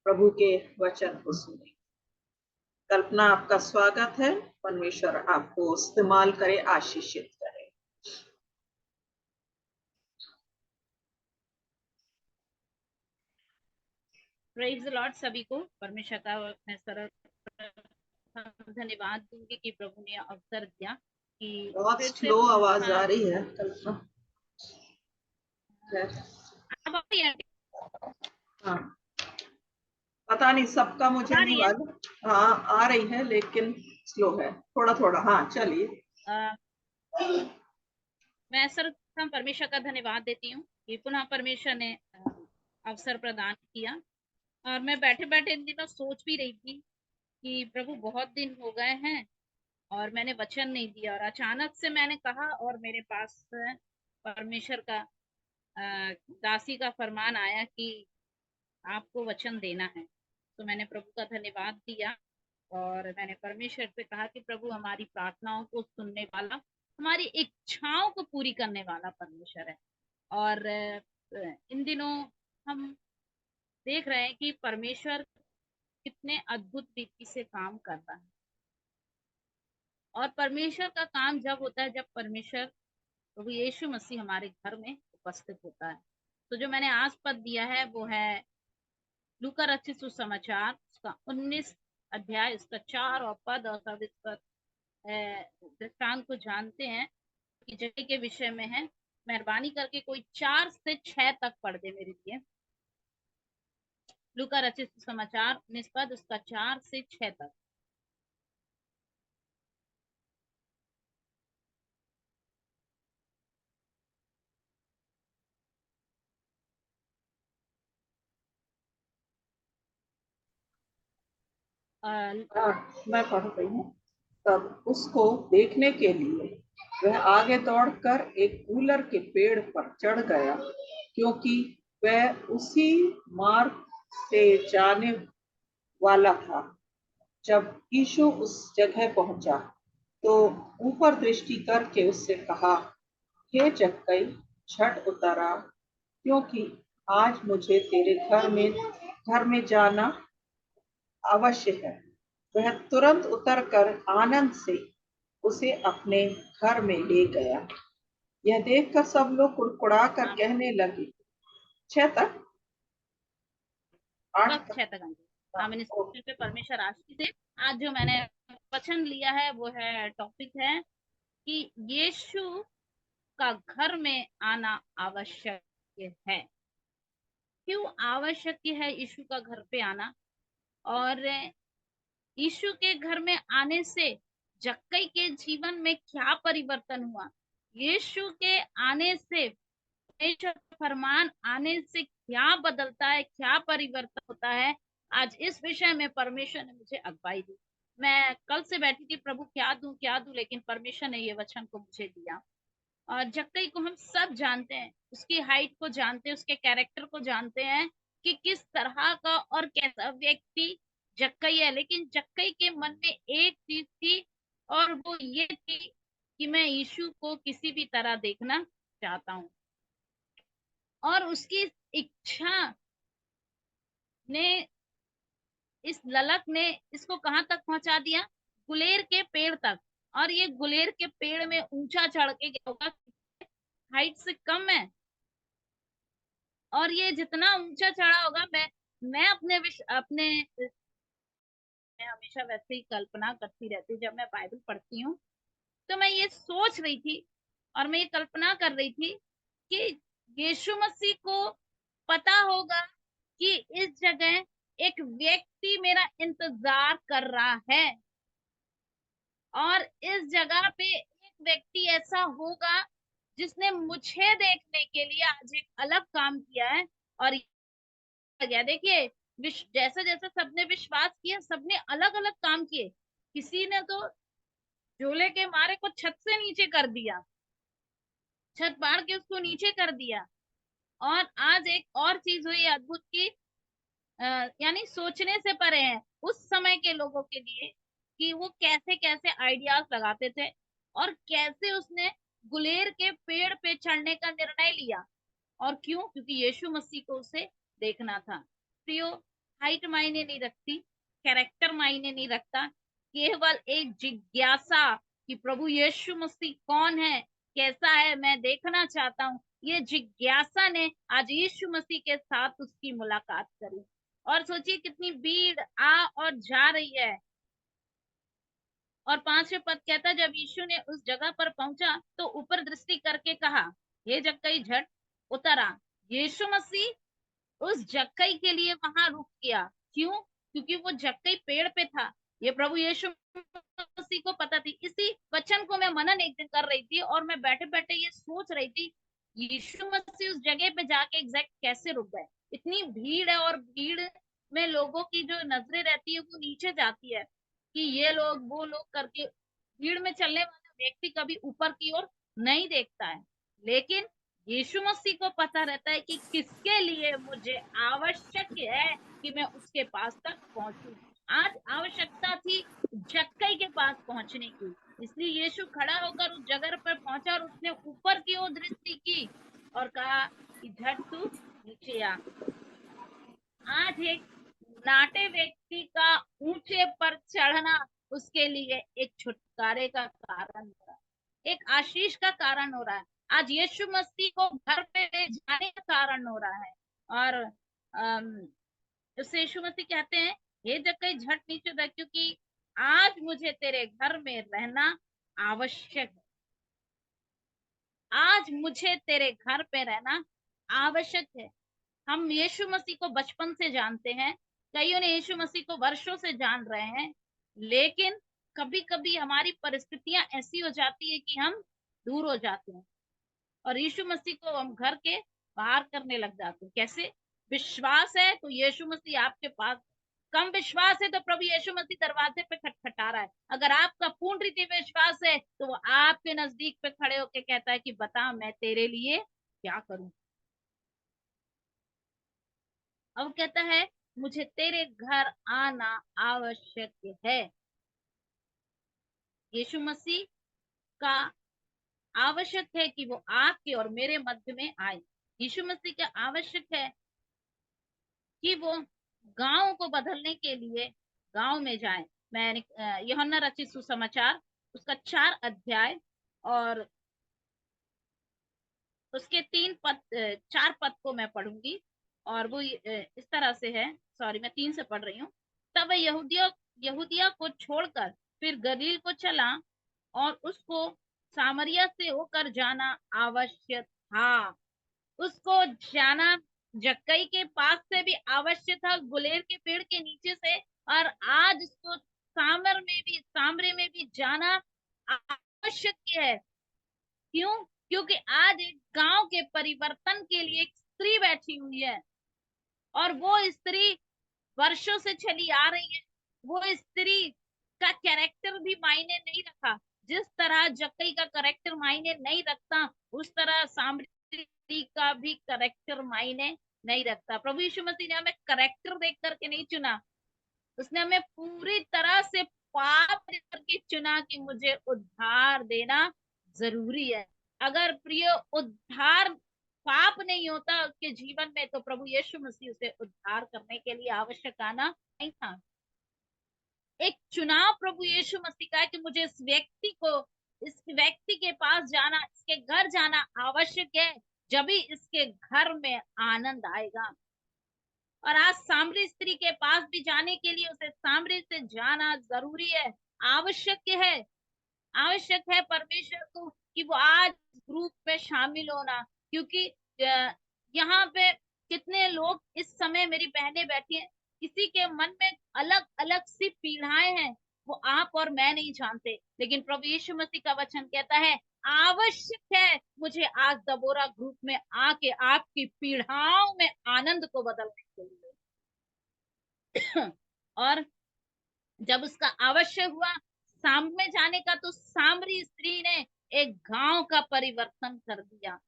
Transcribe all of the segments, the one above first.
प्रभु के वचन को सुने। कल्पना, आपका स्वागत है। परमेश्वर आपको इस्तेमाल करे, आशीषित करे। Praise the Lord. सभी को परमेश्वर का मैं सरल धन्यवाद दूंगी कि प्रभु ने अवसर दिया कि बहुत फिर से स्लो आवाज हाँ, आ रही है कल्पना। अब आ रही है? हाँ, पता नहीं, सबका मुझे आ नहीं रही है? मालूम। हाँ, आ रही है लेकिन स्लो है थोड़ा थोड़ा। हाँ, चलिए। मैं सर्वप्रथम परमेश्वर का धन्यवाद देती हूँ कि पुनः परमेश्वर ने अवसर प्रदान किया। और मैं बैठे बैठे इन दिनों सोच भी रही थी कि प्रभु बहुत दिन हो गए हैं और मैंने वचन नहीं दिया, और अचानक से मैंने कहा और मेरे पास परमेश्वर का दासी का फरमान आया कि आपको वचन देना है। तो मैंने प्रभु का धन्यवाद दिया और मैंने परमेश्वर से कहा कि प्रभु, हमारी प्रार्थनाओं को सुनने वाला, हमारी इच्छाओं को पूरी करने वाला परमेश्वर है। और इन दिनों हम देख रहे हैं कि परमेश्वर कितने अद्भुत रीति से काम कर रहा है। और परमेश्वर का काम जब होता है जब परमेश्वर प्रभु यीशु मसीह हमारे घर में उपस्थित होता है। तो जो मैंने आज पद दिया है वो है लूका रचित सुसमाचार उसका 19 अध्याय, इसका 4 और पद, और सब इस पर दृष्टांत को जानते हैं कि जगह के विषय में है। मेहरबानी करके कोई 4 से 6 तक पढ़ दे मेरे लिए। लूका रचित सुसमाचार 19 पद, उसका 4 से 6 तक। हाँ, मैं पढ़ रही हूँ। तब उसको देखने के लिए वह आगे दौड़कर एक कूलर के पेड़ पर चढ़ गया, क्योंकि वह उसी मार्ग से जाने वाला था। जब यीशु उस जगह पहुंचा तो ऊपर दृष्टि करके उससे कहा, हे जक्कई, झट उतर आ, क्योंकि आज मुझे तेरे घर में जाना अवश्य है। वह तुरंत उतरकर आनंद से उसे अपने घर में ले गया। यह देखकर सब लोग कुड़कुड़ा कर कहने लगे। 6 तक, 8 बस तक। 6 तक आएंगे। आमीन। इस विषय पे परमेश्वर आशीष से आज जो मैंने वचन लिया है वो है, टॉपिक है कि यीशु का घर में आना आवश्यक है। क्यों आवश्यक है यीशु का घर पे आना? और यीशु के घर में आने से जक्कई के जीवन में क्या परिवर्तन हुआ? यीशु के आने से, परमेश्वर का फरमान आने से क्या बदलता है, क्या परिवर्तन होता है? आज इस विषय में परमेश्वर ने मुझे अगुवाई दी। मैं कल से बैठी थी, प्रभु क्या दूं, लेकिन परमेश्वर ने ये वचन को मुझे दिया। और जक्कई को हम सब जानते हैं, उसकी हाइट को जानते हैं, उसके कैरेक्टर को जानते हैं कि किस तरह का और कैसा व्यक्ति जक्कई है। लेकिन जक्कई के मन में एक चीज थी, और वो ये थी कि मैं यीशु को किसी भी तरह देखना चाहता हूँ। और उसकी इच्छा ने, इस ललक ने इसको कहां तक पहुंचा दिया? गुलेर के पेड़ तक। और ये गुलेर के पेड़ में ऊंचा चढ़ के गया होगा, हाइट से कम है। और ये जितना ऊंचा चढ़ा होगा, मैं अपने मैं हमेशा वैसे ही कल्पना करती रहती हूँ। जब मैं बाइबल पढ़ती हूँ तो मैं ये सोच रही थी और मैं ये कल्पना कर रही थी कि यीशु मसीह को पता होगा कि इस जगह एक व्यक्ति मेरा इंतजार कर रहा है, और इस जगह पे एक व्यक्ति ऐसा होगा जिसने मुझे देखने के लिए आज एक अलग काम किया है। और गया, देखिए, जैसे जैसे सबने विश्वास किया, सबने अलग अलग काम किए। किसी ने तो झोले के मारे को छत से नीचे कर दिया, छत फाड़ के उसको नीचे कर दिया। और आज एक और चीज हुई अद्भुत की, यानी सोचने से परे है उस समय के लोगों के लिए कि वो कैसे कैसे आइडियाज लगाते थे, और कैसे उसने गुलेर के पेड़ पे चढ़ने का निर्णय लिया। और क्यों? क्योंकि यीशु मसीह को उसे देखना था। प्रियो, हाइट मायने नहीं रखती, कैरेक्टर मायने नहीं रखता, केवल एक जिज्ञासा कि प्रभु यीशु मसीह कौन है, कैसा है, मैं देखना चाहता हूँ। ये जिज्ञासा ने आज यीशु मसीह के साथ उसकी मुलाकात करी। और सोचिए कितनी भीड़ आ और जा रही है। और 5वें पद कहता है, जब यीशु ने उस जगह पर पहुंचा तो ऊपर दृष्टि करके कहा, हे जक्कई झट उतर आ। यीशु मसीह उस जक्कई के लिए वहां रुक गया। क्यों? क्योंकि वो जक्कई पेड़ पे था। ये प्रभु यीशु मसीह को पता थी। इसी वचन को मैं मनन एक दिन कर रही थी और मैं बैठे बैठे ये सोच रही थी, यीशु मसीह उस जगह पे जाके एग्जैक्ट कैसे रुक गए। इतनी भीड़ है और भीड़ में लोगों की जो नजरें रहती है वो नीचे जाती है कि ये लोग वो लोग करके। भीड़ में चलने वाला व्यक्ति कभी ऊपर की ओर नहीं देखता है, लेकिन यीशु मसीह को पता रहता है कि किसके लिए मुझे आवश्यक है कि मैं उसके पास तक पहुंचूं। आज आवश्यकता थी जक्कई के पास पहुंचने की, इसलिए यीशु खड़ा होकर उस जगह पर पहुंचा और उसने ऊपर की ओर दृष्टि की और कहा कि झट तू नीचे आ। आज एक नाटे व्यक्ति का ऊंचे पर चढ़ना उसके लिए एक छुटकारे का कारण हो रहा है, एक आशीष का कारण हो रहा है। आज यीशु मसीह को घर पे ले जाने का कारण हो रहा है। और उससे यीशु मसीह कहते हैं, हे जक्कई झट नीचे उतर, क्योंकि आज मुझे तेरे घर में रहना आवश्यक है। आज मुझे तेरे घर पे रहना आवश्यक है। हम यीशु मसीह को बचपन से जानते हैं, कईयों ने यीशु मसीह को वर्षों से जान रहे हैं, लेकिन कभी कभी हमारी परिस्थितियां ऐसी हो जाती है कि हम दूर हो जाते हैं और यीशु मसीह को हम घर के बाहर करने लग जाते हैं। कैसे? विश्वास है तो यीशु मसीह आपके पास, कम विश्वास है तो प्रभु यीशु मसीह दरवाजे पे खटखटा रहा है। अगर आपका पूर्ण रीति विश्वास है तो वो आपके नजदीक पे खड़े होके कहता है कि बता मैं तेरे लिए क्या करूं। अब कहता है मुझे तेरे घर आना आवश्यक है। यीशु मसीह का आवश्यक है कि वो आपके और मेरे मध्य में आए। यीशु मसीह का आवश्यक है कि वो गांव को बदलने के लिए गांव में जाए। मैंने यूहन्ना रचित सुसमाचार उसका 4 अध्याय और उसके 4 पद को मैं पढ़ूंगी और वो इस तरह से है। सॉरी, मैं 3 से पढ़ रही हूँ। तब वह यहूदिया को छोड़कर फिर गलील को चला और उसको सामरिया से होकर जाना आवश्यक था। उसको जाना जक्कई के पास से भी आवश्यक था, गुलेर के पेड़ के नीचे से। और आज उसको सामरे में भी जाना आवश्यक है। क्यों? क्योंकि आज एक गांव के परिवर्तन के लिए एक स्त्री बैठी हुई है और वो स्त्री वर्षों से चली आ रही है। वो स्त्री का कैरेक्टर भी मायने नहीं रखा। जिस तरह जक्कई का कैरेक्टर मायने नहीं रखता, उस तरह सामरी का भी कैरेक्टर मायने नहीं रखता। प्रभु यीशु मसीह ने हमें कैरेक्टर देख करके नहीं चुना, उसने हमें पूरी तरह से पाप देख करके चुना कि मुझे उद्धार देना जरूरी है। अगर प्रिय उद्धार पाप नहीं होता उसके जीवन में तो प्रभु यीशु मसीह उसे उद्धार करने के लिए आवश्यक आना नहीं था। एक चुनाव प्रभु यीशु मसीह का है कि मुझे इस व्यक्ति के पास जाना, इसके घर जाना आवश्यक है, जब भी इसके घर में आनंद आएगा। और आज सामरी स्त्री के पास भी जाने के लिए उसे सामरी से जाना जरूरी है, आवश्यक है। आवश्यक है परमेश्वर को कि वो आज ग्रुप में शामिल होना। क्योंकि यहाँ पे कितने लोग इस समय, मेरी बहनें बैठी हैं, किसी के मन में अलग अलग सी पीड़ाएं हैं, वो आप और मैं नहीं जानते, लेकिन प्रभु यीशु मसीह का वचन कहता है आवश्यक है मुझे आज दबोरा ग्रुप में आके आपकी पीड़ाओं में आनंद को बदलने के लिए। और जब उसका आवश्यक हुआ साम में जाने का, तो सामरी स्त्री ने एक गांव का परिवर्तन कर दिया।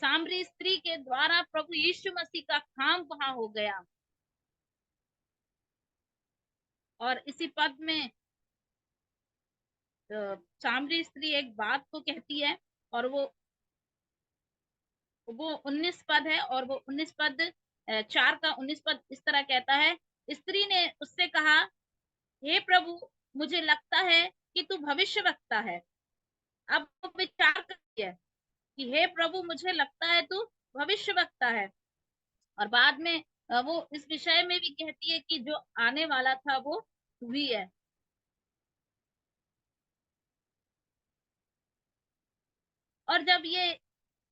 सामरी स्त्री के द्वारा प्रभु यीशु मसीह का काम वहां हो गया। और इसी पद में सामरी स्त्री एक बात को कहती है और वो 19 पद है और वो 19 पद 4 का 19 पद इस तरह कहता है स्त्री ने उससे कहा, हे प्रभु, मुझे लगता है कि तू भविष्यवक्ता है। अब वो विचार करती है कि हे प्रभु, मुझे लगता है तू भविष्यवक्ता है। और बाद में वो इस विषय में भी कहती है कि जो आने वाला था वो तू ही है। और जब ये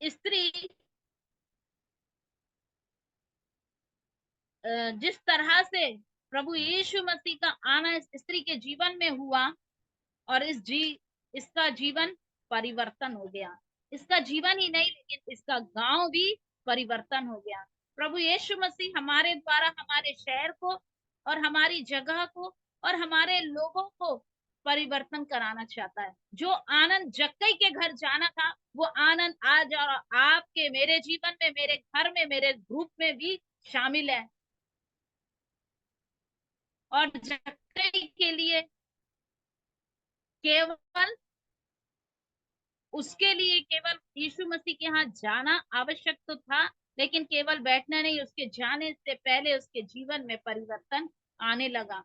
स्त्री जिस तरह से प्रभु यीशु मसीह का आना इस स्त्री के जीवन में हुआ, और इसका जीवन परिवर्तन हो गया। इसका जीवन ही नहीं, लेकिन इसका गांव भी परिवर्तन हो गया। प्रभु यीशु मसीह हमारे द्वारा हमारे शहर को और हमारी जगह को और हमारे लोगों को परिवर्तन कराना चाहता है। जो आनंद जक्कई के घर जाना था, वो आनंद आज और आपके मेरे जीवन में, मेरे घर में, मेरे ग्रुप में भी शामिल है। और जक्कई के लिए केवल उसके लिए केवल यीशु मसीह के यहाँ जाना आवश्यक तो था, लेकिन केवल बैठना नहीं, उसके जाने से पहले उसके जीवन में परिवर्तन आने लगा।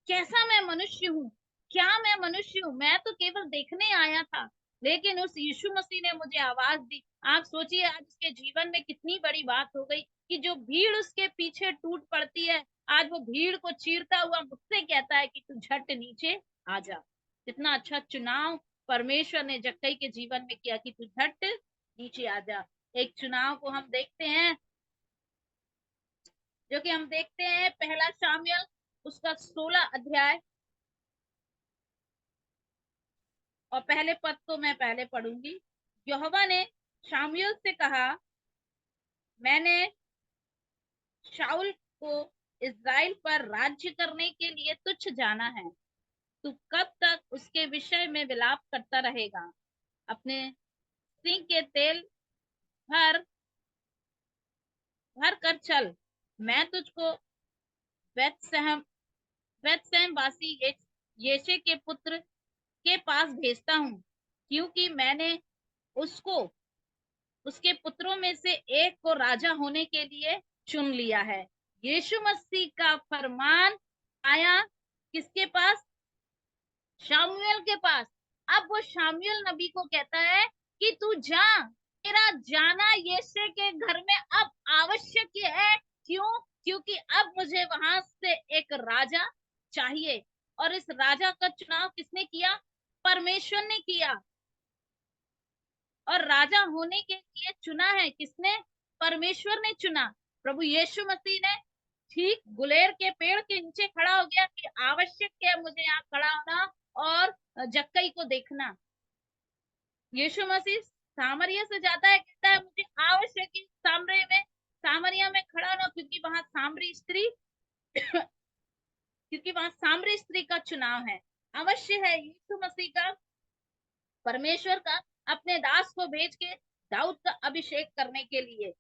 कैसा मैं मनुष्य हूँ, क्या मैं मनुष्य हूँ, मैं तो केवल देखने आया था, लेकिन उस यीशु मसीह ने मुझे आवाज दी। आप सोचिए आज उसके जीवन में कितनी बड़ी बात हो गई कि जो भीड़ उसके पीछे टूट पड़ती है, आज वो भीड़ को चीरता हुआ मुझसे कहता है कि तू झट नीचे आ जा। कितना अच्छा चुनाव परमेश्वर ने जक्कई के जीवन में किया कि तू झट नीचे आ जा। एक चुनाव को हम देखते हैं, जो कि हम देखते हैं पहला शामुएल उसका 16 अध्याय, और पहले पद को मैं पहले पढ़ूंगी। यहोवा ने शामुएल से कहा, मैंने शाऊल को इस्राएल पर राज्य करने के लिए तुच्छ जाना है। तू कब तक उसके विषय में विलाप करता रहेगा? अपने सिंह के तेल भर भर कर चल। मैं तुझको बेतसहम बेतसहम वासी येशे के पुत्र के पास भेजता हूँ, क्योंकि मैंने उसको उसके पुत्रों में से एक को राजा होने के लिए चुन लिया है। यीशु मसीह का फरमान आया किसके पास? शामुएल के पास। अब वो शामुएल नबी को कहता है कि तू जा, तेरा जाना यीशे के घर में अब आवश्यक है। क्यों? क्योंकि अब मुझे वहां से एक राजा चाहिए। और इस राजा का चुनाव किसने किया? परमेश्वर ने किया। और राजा होने के लिए चुना है किसने? परमेश्वर ने चुना। प्रभु यीशु मसीह ने ठीक गुलेर के पेड़ के नीचे खड़ा हो गया कि आवश्यक है मुझे यहाँ खड़ा होना और जक्कई को देखना। यीशु मसीह सामरिया से जाता है, कहता है मुझे आवश्यक है सामरिया में खड़ा होना, क्योंकि वहां सामरी स्त्री क्योंकि वहां सामरी स्त्री का चुनाव है। अवश्य है यीशु मसीह का, परमेश्वर का अपने दास को भेज के दाऊद का अभिषेक करने के लिए।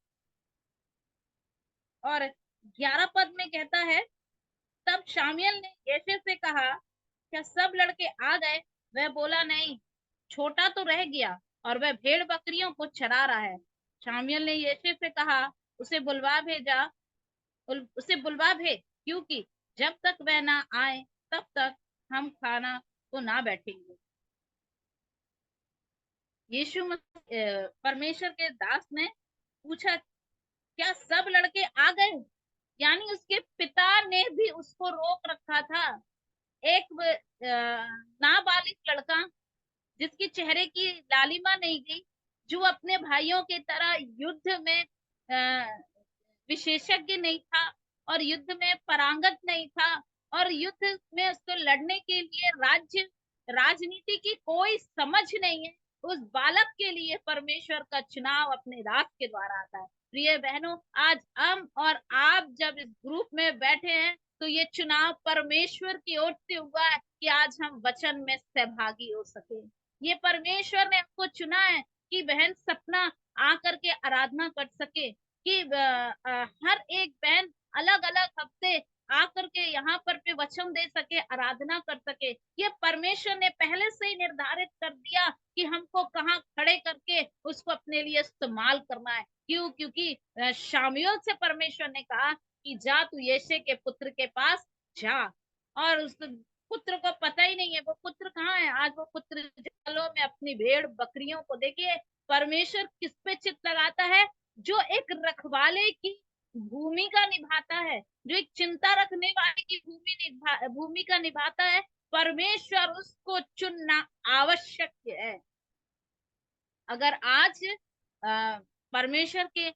और 11 पद में कहता है, तब शामुएल ने यिशै से कहा, क्या सब लड़के आ गए? वह बोला, नहीं, छोटा तो रह गया और वह भेड़ बकरियों को चरा रहा है। शामुएल ने यिशै से कहा, उसे बुलवा भेज, क्योंकि जब तक वह ना आए तब तक हम खाना को ना बैठेंगे। परमेश्वर के दास ने पूछा, क्या सब लड़के आ गए? यानी उसके पिता ने भी उसको रोक रखा था। एक नाबालिग लड़का जिसके चेहरे की लालिमा नहीं गई, जो अपने भाइयों की तरह युद्ध में विशेषज्ञ नहीं था और युद्ध में पारंगत नहीं था, और युद्ध में उसको लड़ने के लिए राजनीति की कोई समझ नहीं है, उस बालक के लिए परमेश्वर का चुनाव अपने दास के द्वारा आता है। प्रिय बहनों, आज हम और आप जब इस ग्रुप में बैठे हैं, तो ये चुनाव परमेश्वर की ओर से हुआ है कि आज हम वचन में सहभागी हो सके। ये परमेश्वर ने हमको चुना है कि बहन सपना आकर के आराधना कर सके, कि हर एक बहन अलग अलग हफ्ते आकर के यहाँ पर पे वचन दे सके, आराधना कर सके। ये परमेश्वर ने पहले से ही निर्धारित कर दिया कि हमको कहाँ खड़े करके उसको अपने लिए इस्तेमाल करना है। क्यों? क्योंकि शामुएल से परमेश्वर ने कहा कि जा तू यिशै के पुत्र के पास जा। और उस पुत्र को पता ही नहीं है वो पुत्र कहाँ है। आज वो पुत्र जंगलों में अपनी भेड़ बकरियों को, देखिए परमेश्वर किस पे चित्त लगाता है, जो एक रखवाले की भूमिका निभाता है, जो एक चिंता रखने वाले की भूमिका निभाता है, परमेश्वर उसको चुनना आवश्यक है। अगर आज परमेश्वर के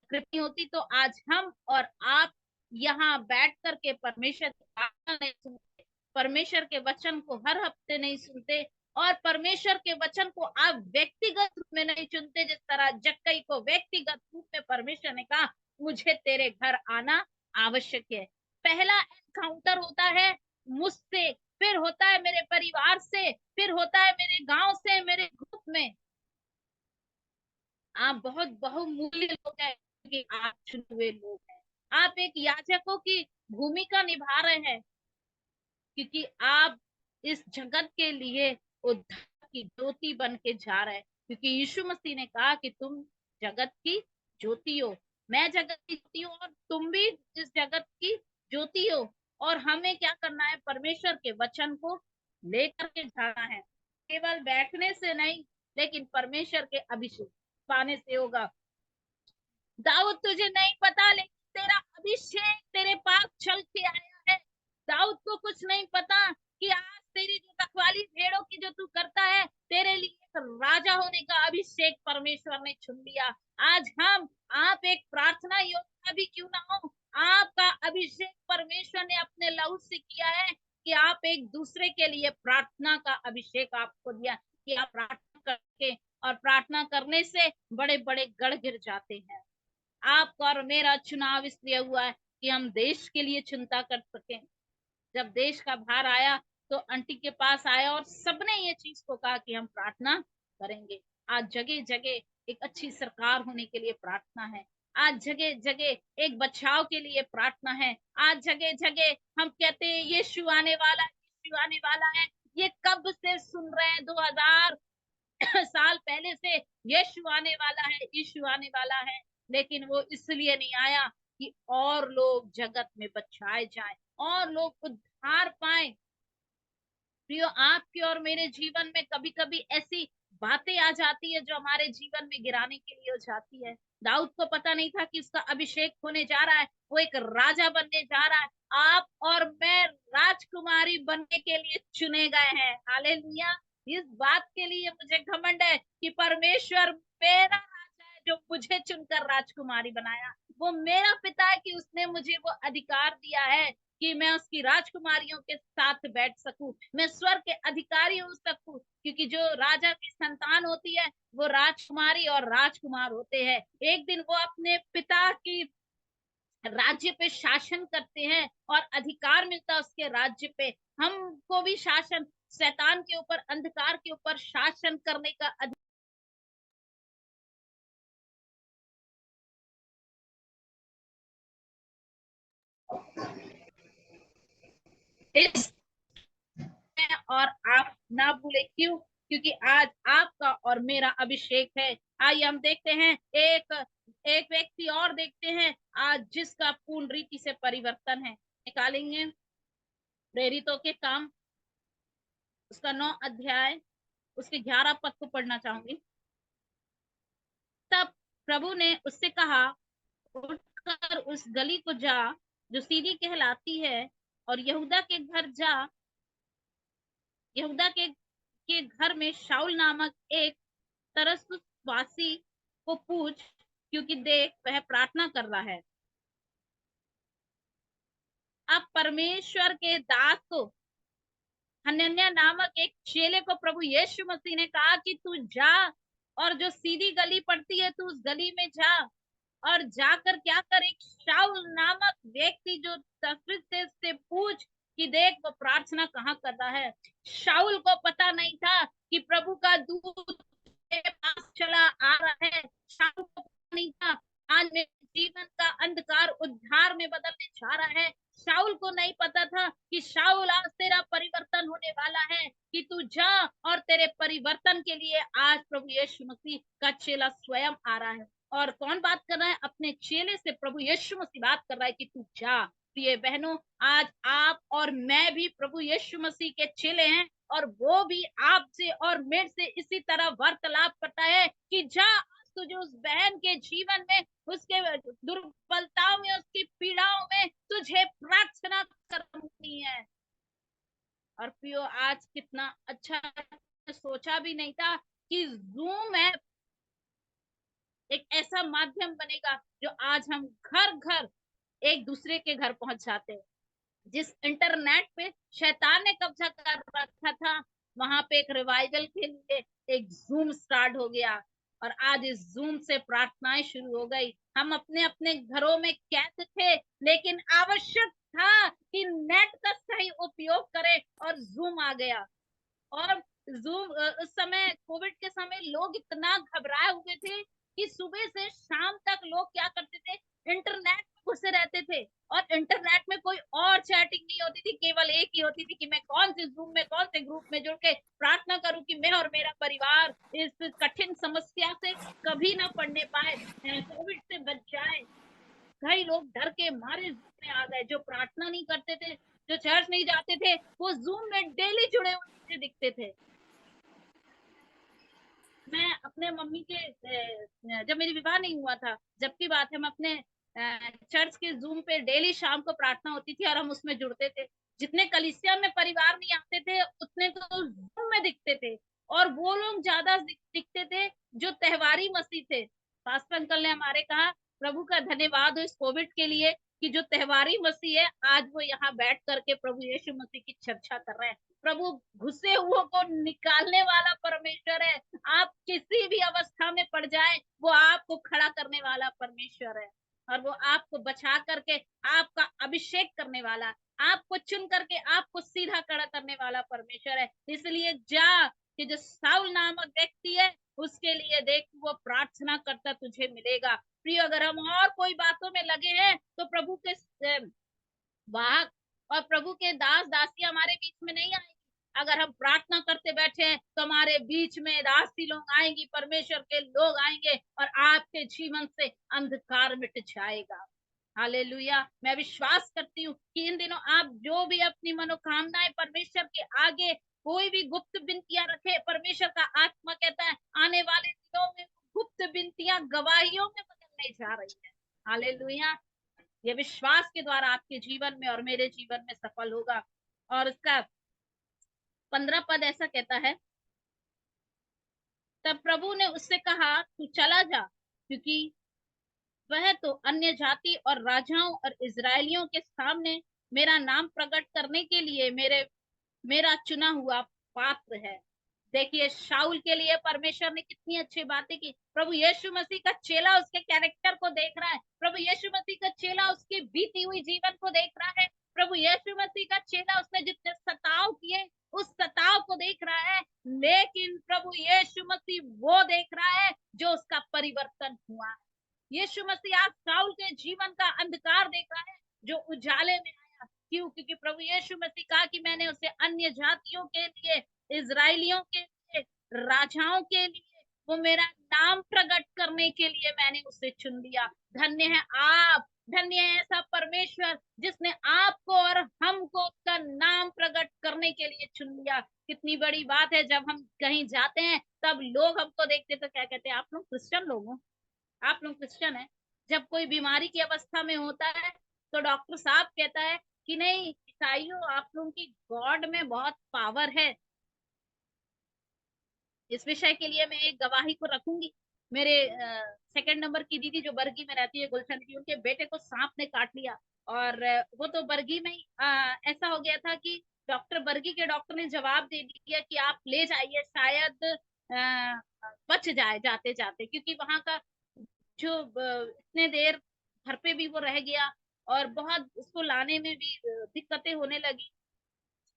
कृपा होती तो आज हम और आप यहाँ बैठ करके परमेश्वर की आज्ञा नहीं सुनते, परमेश्वर के वचन को हर हफ्ते नहीं सुनते, और परमेश्वर के वचन को आप व्यक्तिगत रूप में नहीं चुनते। जिस तरह जक्कई को व्यक्तिगत रूप में परमेश्वर ने कहा मुझे तेरे घर आना आवश्यक है। पहला एनकाउंटर होता है मुझसे, फिर होता है मेरे परिवार से, फिर होता है मेरे गांव से, मेरे ग्रुप में। आप बहुत बहुमूल्य लोग हैं क्योंकि आप चुने हुए लोग हैं। आप एक याजकों की भूमिका निभा रहे हैं क्योंकि आप इस जगत के लिए उद्धार की ज्योति बन के जा रहे हैं। क्योंकि यीशु मसीह ने कहा कि तुम जगत की ज्योति हो, मैं जगत की ज्योति हूँ और तुम भी इस जगत की ज्योति हो। और हमें क्या करना है, परमेश्वर के वचन को लेकर के जाना है, केवल बैठने से नहीं लेकिन परमेश्वर के अभिषेक पाने से होगा। दाऊद तुझे नहीं पता लेकिन तेरा अभिषेक तेरे पास चल के आया है। दाऊद को कुछ नहीं पता कि आज तेरी जो रखवाली भेड़ों की जो तू करता है, तेरे लिए एक राजा होने का अभिषेक परमेश्वर ने चुन लिया। आज हम आप एक प्रार्थना योद्धा भी क्यों ना हो, आपका अभिषेक परमेश्वर ने अपने लहू से किया है कि आप एक दूसरे के लिए प्रार्थना का अभिषेक आपको दिया कि आप प्रार्थना करके, और प्रार्थना करने से बड़े बड़े गढ़ गिर जाते हैं। आपका और मेरा चुनाव इसलिए हुआ है कि हम देश के लिए चिंता कर सकें। जब देश का भार आया तो आंटी के पास आया और सबने ये चीज को कहा कि हम प्रार्थना करेंगे। आज जगह जगह एक अच्छी सरकार होने के लिए प्रार्थना है, आज जगह जगह एक बचाव के लिए प्रार्थना है, आज जगह जगह हम कहते हैं यीशु आने वाला है, यीशु आने वाला है। ये कब से सुन रहे हैं, 2000 साल पहले से यीशु आने वाला है, यीशु आने वाला है। लेकिन वो इसलिए नहीं आया कि और लोग जगत में बचाए जाएं और लोग उद्धार पाए। प्रियो, आपके और मेरे जीवन में कभी कभी ऐसी बातें आ जाती है जो हमारे जीवन में गिराने के लिए हो जाती है। दाऊद को पता नहीं था कि उसका अभिषेक होने जा रहा है, वो एक राजा बनने जा रहा है। आप और मैं राजकुमारी बनने के लिए चुने गए हैं। हालेलुया। इस बात के लिए मुझे घमंड है कि परमेश्वर मेरा राजा है जो मुझे चुनकर राजकुमारी बनाया। वो मेरा पिता है कि उसने मुझे वो अधिकार दिया है कि मैं उसकी राजकुमारियों के साथ बैठ सकूं, मैं स्वर्ग के अधिकारी हो सकूं। क्योंकि जो राजा की संतान होती है वो राजकुमारी और राजकुमार होते हैं। एक दिन वो अपने पिता की राज्य पे शासन करते हैं और अधिकार मिलता है उसके राज्य पे। हमको भी शासन, शैतान के ऊपर, अंधकार के ऊपर शासन करने का इस और आप ना भूले। क्यों? क्योंकि आज आपका और मेरा अभिषेक है। आइए हम देखते हैं एक एक व्यक्ति और देखते हैं आज जिसका पूर्ण रीति से परिवर्तन है। निकालेंगे प्रेरितों के काम, उसका 9 अध्याय, उसके 11 पद को पढ़ना चाहूंगी। तब प्रभु ने उससे कहा, उठकर उस गली को जा जो सीधी कहलाती है, और यहूदा के घर जा, यहूदा के घर में शाऊल नामक एक तरसुसवासी को पूछ, क्योंकि देख वह प्रार्थना कर रहा है। अब परमेश्वर के दास को हनन्याह नामक एक चेले को प्रभु यीशु मसीह ने कहा कि तू जा और जो सीधी गली पड़ती है तू उस गली में जा, और जाकर क्या कर, एक शाऊल नामक व्यक्ति जो तफरीत से पूछ कि देख वो प्रार्थना कहाँ कर रहा है। शाऊल को पता नहीं था कि प्रभु का दूत के पास चला आ रहा है। शाऊल को पता नहीं था आज मेरे जीवन का अंधकार उद्धार में बदलने जा रहा है। शाऊल को नहीं पता था कि शाऊल आज तेरा परिवर्तन होने वाला है, कि तू जा और तेरे परिवर्तन के लिए आज प्रभु यीशु मसीह का चेला स्वयं आ रहा है। और कौन बात कर रहा है? अपने चेले से प्रभु यीशु मसीह बात कर रहा है कि तू जा। प्रिय बहनों, आज आप और मैं भी प्रभु यीशु मसीह के चेले हैं, और वो भी आपसे और मेरे से इसी तरह वार्तालाप करता है कि जा, तुझे उस बहन के जीवन में, उसके दुर्बलताओं में, उसकी पीड़ाओं में तुझे प्रार्थना करनी है। और प्रियो, आज कितना अच्छा, सोचा भी नहीं था कि जूम ऐप एक ऐसा माध्यम बनेगा जो आज हम घर घर एक दूसरे के घर पहुंच जाते हैं। जिस इंटरनेट पे शैतान ने कब्जा कर रखा था, वहां पे एक रिवाइवल के लिए एक जूम स्टार्ट हो गया, और आज इस जूम से प्रार्थनाएं शुरू हो गई। हम अपने अपने घरों में कैद थे, लेकिन आवश्यक था कि नेट का सही उपयोग करें, और जूम आ गया। और जूम, उस समय कोविड के समय लोग इतना घबराए हुए थे कि सुबह से शाम तक लोग क्या करते थे, इंटरनेट में घुसे रहते थे। और इंटरनेट में कोई और चैटिंग नहीं होती थी, केवल एक ही होती थी कि मैं कौन से जूम में, कौन से ग्रुप में जुड़ के प्रार्थना करूं कि मैं और मेरा परिवार इस कठिन समस्या से कभी ना पड़ने पाए, कोविड से बच जाए। कई लोग डर के मारे जूम में आ गए। जो प्रार्थना नहीं करते थे, जो चर्च नहीं जाते थे, वो जूम में डेली जुड़े हुए मुझे दिखते थे। मैं अपने मम्मी के जब मेरी विवाह नहीं हुआ था, जब की बात है, मैं अपने चर्च के जूम पे डेली शाम को प्रार्थना होती थी और हम उसमें जुड़ते थे। जितने कलीसिया में परिवार नहीं आते थे, उतने तो जूम में दिखते थे। और वो लोग ज्यादा दिखते थे जो त्योहारी मसीह थे। पास्टर अंकल ने हमारे कहा, प्रभु का धन्यवाद हो इस कोविड के लिए कि जो त्योहारी मसीह है, आज वो यहाँ बैठ करके प्रभु यीशु मसीह की चर्चा कर रहे हैं। प्रभु घुसे हुओं को निकालने वाला परमेश्वर है। आप किसी भी अवस्था में पड़ जाए, वो आपको खड़ा करने वाला परमेश्वर है। और वो आपको बचा करके आपका अभिषेक करने वाला, आपको चुन करके आपको सीधा खड़ा करने वाला परमेश्वर है। इसलिए जा, कि जो साउल नामक व्यक्ति है, उसके लिए देख, वो प्रार्थना करता तुझे मिलेगा। प्रिय, अगर हम और कोई बातों में लगे हैं तो प्रभु के वाहक और प्रभु के दास दासी हमारे बीच में नहीं आएंगे। अगर हम प्रार्थना करते बैठे हैं तो हमारे बीच में दासी लोग आएंगी, परमेश्वर के लोग आएंगे, और आपके जीवन से अंधकार मिट जाएगा। हालेलुया। मैं विश्वास करती हूँ कि इन दिनों आप जो भी अपनी मनोकामनाएं परमेश्वर के आगे कोई भी गुप्त विनतियां रखे, परमेश्वर का आत्मा कहता है आने वाले दिनों में गुप्त विनतियां गवाहियों में बदलने जा रही है। हालेलुया। ये विश्वास के द्वारा आपके जीवन में और मेरे जीवन में सफल होगा। और इसका 15 पद ऐसा कहता है, तब प्रभु ने उससे कहा, तू चला जा, क्योंकि वह तो अन्य जाति और राजाओं और इजरायलियों के सामने मेरा नाम प्रकट करने के लिए मेरा चुना हुआ पात्र है। देखिए, शाऊल के लिए परमेश्वर ने कितनी अच्छी बातें की। प्रभु यीशु मसीह का चेला उसके कैरेक्टर को देख रहा है। प्रभु यीशु मसीह का चेला उसकी बीती हुई जीवन को देख रहा है। प्रभु यीशु मसीह का चेला उसने जितने सताव किए, उस सताव को देख रहा है। लेकिन प्रभु यीशु मसीह वो देख रहा है जो उसका परिवर्तन हुआ है। यीशु मसीह आज शाऊल के जीवन का अंधकार देख रहा है जो उजाले में आया। क्यों? क्योंकि प्रभु यीशु मसीह कहा कि मैंने उसे अन्य जातियों के लिए, इजरायलियों के लिए, राजाओं के लिए, वो मेरा नाम प्रकट करने के लिए मैंने उसे चुन लिया। धन्य है आप, धन्य है ऐसा परमेश्वर जिसने आपको और हमको उसका नाम प्रकट करने के लिए चुन लिया। कितनी बड़ी बात है, जब हम कहीं जाते हैं तब लोग हमको देखते तो क्या कहते हैं, आप लोग क्रिश्चियन लोग हो, आप लोग क्रिश्चियन है। जब कोई बीमारी की अवस्था में होता है तो डॉक्टर साहब कहता है कि नहीं ईसाइयों, आप लोगों की गॉड में बहुत पावर है। इस विषय के लिए मैं एक गवाही को रखूंगी। मेरे सेकंड नंबर की दीदी जो बरगी में रहती है, गुलशन की, उनके बेटे को सांप ने काट लिया। और वो तो बरगी में ही ऐसा हो गया था कि बरगी के डॉक्टर ने जवाब दे दिया कि आप ले जाइए, शायद बच जाए जाते जाते, क्योंकि वहां का जो इतने देर घर पे भी वो रह गया, और बहुत उसको लाने में भी दिक्कतें होने लगी,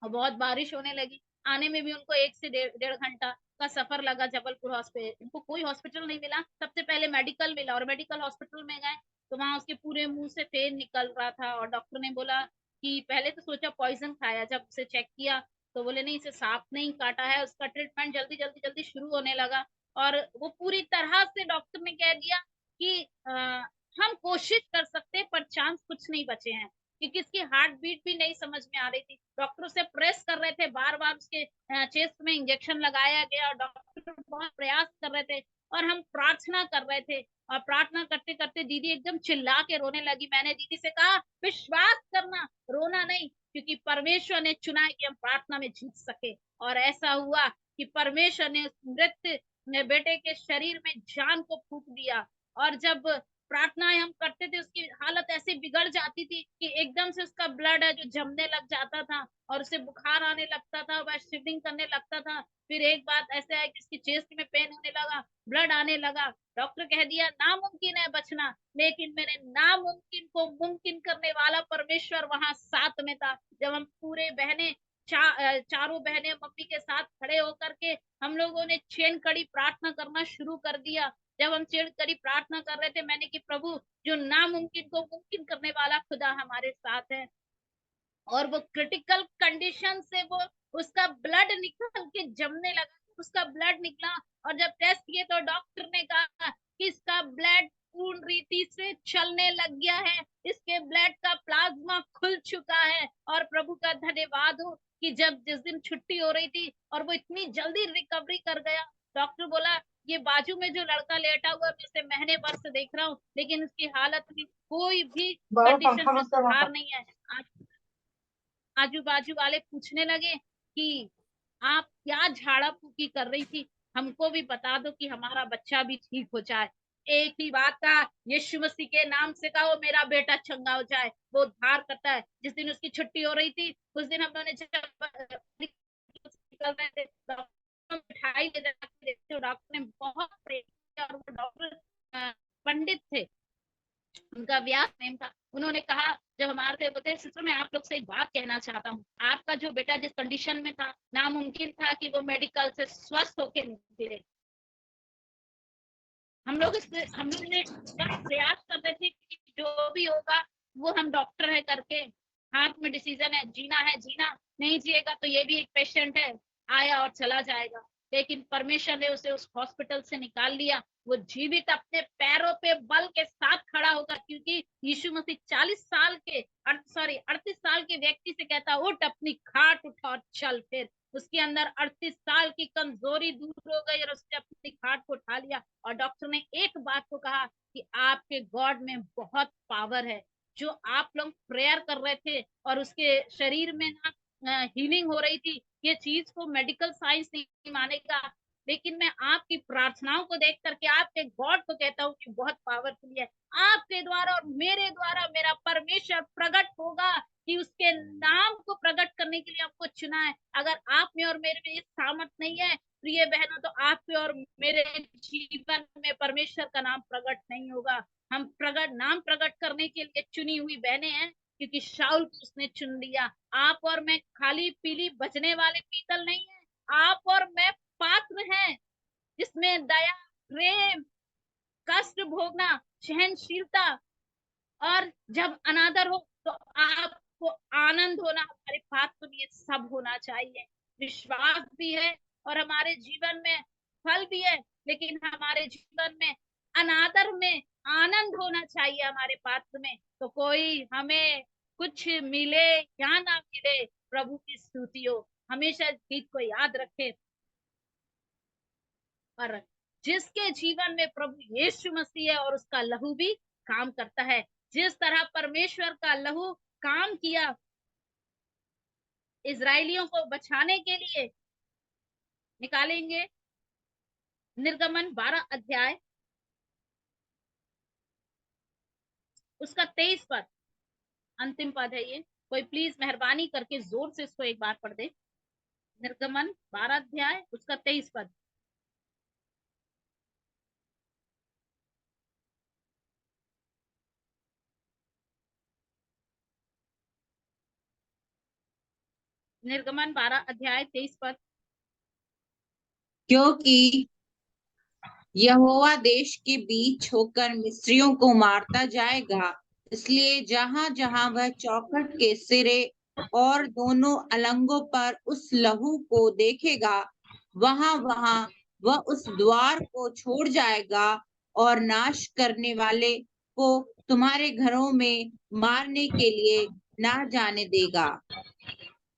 और बहुत बारिश होने लगी। आने में भी उनको 1 से 1.5 घंटा का सफर लगा जबलपुर हॉस्पिटल। उनको कोई हॉस्पिटल नहीं मिला। सबसे पहले मेडिकल मिला, और मेडिकल हॉस्पिटल में गए तो वहां उसके पूरे मुंह से फेन निकल रहा था, और डॉक्टर ने बोला कि पहले तो सोचा पॉइजन खाया, जब उसे चेक किया तो बोले नहीं, इसे सांप नहीं काटा है। उसका ट्रीटमेंट जल्दी जल्दी जल्दी शुरू होने लगा, और वो पूरी तरह से डॉक्टर ने कह दिया कि हम कोशिश कर सकते हैं पर चांस कुछ नहीं बचे हैं, क्योंकि इसकी हार्ट बीट भी नहीं समझ में आ रही थी। डॉक्टर उसे प्रेस कर रहे थे, बार बार उसके चेस्ट में इंजेक्शन लगाया गया और डॉक्टर बहुत प्रयास कर रहे थे और हम प्रार्थना कर रहे थे। और प्रार्थना करते करते दीदी एकदम चिल्ला के रोने लगी। मैंने दीदी से कहा विश्वास करना, रोना नहीं, क्योंकि परमेश्वर ने चुना है कि हम प्रार्थना में जीत सके। और ऐसा हुआ कि परमेश्वर ने उस मृत बेटे के शरीर में जान को फूंक दिया। और जब प्रार्थनाएं हम करते थे उसकी हालत ऐसे बिगड़ जाती थी कि एकदम से उसका ब्लड है जो जमने लग जाता था और उसे बुखार आने लगता था, वह शिवरिंग करने लगता था। फिर एक बात ऐसे है कि उसकी चेस्ट में पेन होने लगा, ब्लड आने लगा। डॉक्टर कह दिया नामुमकिन है बचना, लेकिन मेरे नामुमकिन को मुमकिन करने वाला परमेश्वर वहां साथ में था। जब हम पूरे बहनें चारों बहनें मम्मी के साथ खड़े होकर के हम लोगों ने चैन कड़ी प्रार्थना करना शुरू कर दिया। जब हम चैन कड़ी प्रार्थना कर रहे थे, मैंने कि प्रभु जो नामुमकिन को मुमकिन करने वाला खुदा हमारे साथ है। और वो क्रिटिकल कंडीशन से वो उसका ब्लड निकल के जमने लगा, उसका ब्लड निकला। और जब टेस्ट किए तो डॉक्टर ने कहा कि इसका ब्लड पूर्ण रीति से चलने लग गया है, इसके ब्लड का प्लाज्मा खुल चुका है। और प्रभु का धन्यवाद हो कि जब जिस दिन छुट्टी हो रही थी और वो इतनी जल्दी रिकवरी कर गया। डॉक्टर बोला ये बाजू में जो लड़का लेटा हुआ मैं इसे महीने भर से देख रहा हूँ, लेकिन उसकी हालत में कोई भी कंडीशन में सुधार नहीं है। आजू बाजू वाले पूछने लगे कि आप क्या झाड़ा फूकी कर रही थी, हमको भी बता दो कि हमारा बच्चा भी ठीक हो जाए। एक ही बात का, यीशु मसीह के नाम से कहो मेरा बेटा चंगा हो जाए। वो उद्धार करता है। जिस दिन उसकी छुट्टी हो रही थी उस दिन हम लोगों ने जब निकल रहे थे डॉक्टर मिठाई ले जाके देते, डॉक्टर ने बहुत प्रेम किया। और वो डॉक्टर पंडित थे, उनका व्यास नेम था। उन्होंने कहा जब हमारे से बोलते सिस्टर मैं आप लोग से एक बात कहना चाहता हूँ, आपका जो बेटा जिस कंडीशन में था नामुमकिन था कि वो मेडिकल से स्वस्थ होकर निकले। हम लोग ने प्रयास कर रहे थे कि जो भी होगा वो हम डॉक्टर है करके, हाथ में डिसीजन है, जीना है जीना, नहीं जिएगा तो ये भी एक पेशेंट है, आया और चला जाएगा। लेकिन परमेश्वर ने उसे उस हॉस्पिटल से निकाल लिया। वो जीवित अपने पैरों पे बल के साथ खड़ा होगा, क्योंकि यीशु मसीह 40 साल के 38 साल के व्यक्ति से कहता उठ अपनी खाट उठा और चल। फिर उसके अंदर 38 साल की कमजोरी दूर हो गई और उसने अपनी खाट को उठा लिया। और डॉक्टर ने एक बात को कहा कि आपके गॉड में बहुत पावर है। जो आप लोग प्रेयर कर रहे थे और उसके शरीर में ना हीलिंग हो रही थी, ये चीज को मेडिकल साइंस नहीं मानेगा, लेकिन मैं आपकी प्रार्थनाओं को देख करके आपके गॉड को कहता हूँ कि बहुत पावरफुल है। आपके द्वारा और मेरे द्वारा मेरा परमेश्वर प्रकट होगा, कि उसके नाम को प्रकट करने के लिए आपको चुना है। अगर आप में और मेरे में ये सामर्थ नहीं है प्रिय बहनों, तो आपके और मेरे जीवन में परमेश्वर का नाम प्रकट नहीं होगा। हम नाम प्रकट करने के लिए चुनी हुई बहनें हैं, क्योंकि शाऊल को उसने चुन लिया। आप और मैं खाली पीली बजने वाले पीतल नहीं है, आप और मैं पात्र हैं जिसमें दया, प्रेम, कष्ट भोगना, सहनशीलता, और जब अनादर हो तो आपको आनंद होना, हमारे पात्र में ये सब होना चाहिए। विश्वास भी है और हमारे जीवन में फल भी है, लेकिन हमारे जीवन में अनादर में आनंद होना चाहिए हमारे पात्र में। तो कोई हमें कुछ मिले या ना मिले, प्रभु की स्तुति हो। हमेशा इस गीत को याद रखें। और जिसके जीवन में प्रभु यीशु मसीह है और उसका लहू भी काम करता है, जिस तरह परमेश्वर का लहू काम किया इजरायलियों को बचाने के लिए, निकालेंगे निर्गमन 12 अध्याय उसका 23 पद, अंतिम पद है ये। कोई प्लीज मेहरबानी करके जोर से इसको एक बार पढ़ दे। निर्गमन 12 अध्याय उसका 23 पद। निर्गमन 12 अध्याय 23 पद। क्योंकि यहोवा देश के बीच होकर मिस्रियों को मारता जाएगा, इसलिए जहां जहां वह चौखट के सिरे और दोनों अलंगों पर उस लहू को देखेगा, वहां वहां वह उस द्वार को छोड़ जाएगा और नाश करने वाले को तुम्हारे घरों में मारने के लिए ना जाने देगा।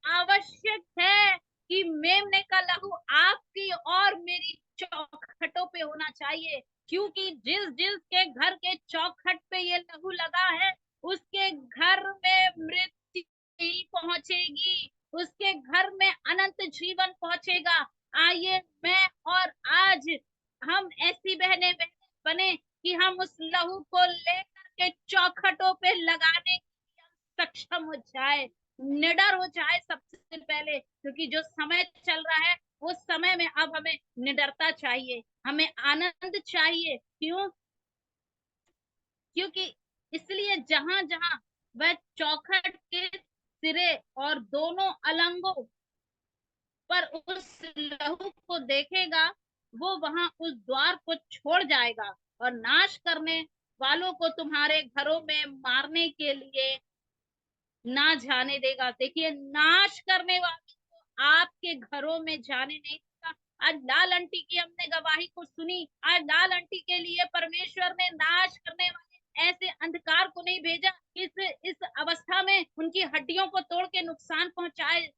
आवश्यक है कि मेमने का लहू आपकी और मेरी चौखटों पे होना चाहिए, क्योंकि जिस जिस के घर के चौखट पे ये लहू लगा है उसके घर में मृत्यु नहीं पहुंचेगी, उसके घर में अनंत जीवन पहुंचेगा। आइए मैं और आज हम ऐसी बहने बने कि हम उस लहू को लेकर के चौखटों पे लगाने के लिए हम सक्षम हो जाए, निडर हो जाए सबसे पहले, क्योंकि जो समय चल रहा है उस समय में अब हमें निडरता चाहिए, हमें आनंद चाहिए। क्यों? क्योंकि इसलिए जहां जहां वह चौखट के सिरे और दोनों अलंगों पर उस लहू को देखेगा, वो वहां उस द्वार को छोड़ जाएगा और नाश करने वालों को तुम्हारे घरों में मारने के लिए ना जाने देगा। देखिए, नाश करने वालों को आपके घरों में जाने नहीं देगा। आज लाल आंटी की हमने गवाही को सुनी, आज लाल आंटी के लिए परमेश्वर ने नाश करने वाले ऐसे अंधकार को नहीं भेजा, इस अवस्था में उनकी हड्डियों को तोड़ के नुकसान पहुंचाए।